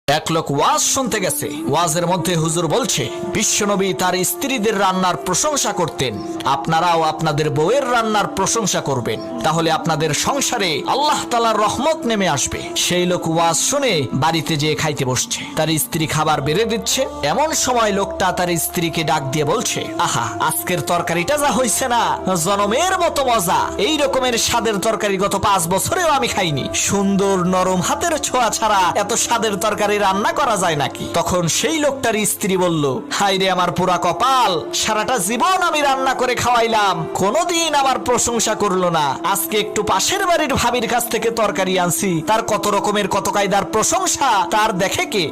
এক লোক ওয়াজ শুনতে গেছে। ওয়াজের মধ্যে হুজুর বলছে, বিশ্বনবী তার স্ত্রীদের রান্নার প্রশংসা করতেন, আপনারাও আপনাদের বউয়ের রান্নার প্রশংসা করবেন, তাহলে আপনাদের সংসারে আল্লাহ তাআলার রহমত নেমে আসবে। সেই লোক ওয়াজ শুনে বাড়িতে যেয়ে খাইতে বসছে। তার স্ত্রী খাবার বেড়ে দিচ্ছে। এমন সময় লোকটা তার স্ত্রীকে ডাক দিয়ে বলছে, আহা, আজকের তরকারিটা যা হয়েছে না, জনমের মতো মজা। এই রকমের স্বাদের তরকারি গত 5 বছরেও আমি খাইনি। সুন্দর নরম হাতের ছোঁয়া ছাড়া এত স্বাদের তরকারি রান্না করা যায় নাকি? তখন সেই লোকটার স্ত্রী বলল, হায় রে আমার পুরা কপাল, সারাটা জীবন আমি রান্না করে খাওয়াইলাম, কোনোদিন আমার প্রশংসা করলো না। আজকে একটু পাশের বাড়ির ভাবির কাছ থেকে তরকারি আনছি, তার কত রকমের কত কায়দার প্রশংসা তার দেখে কে?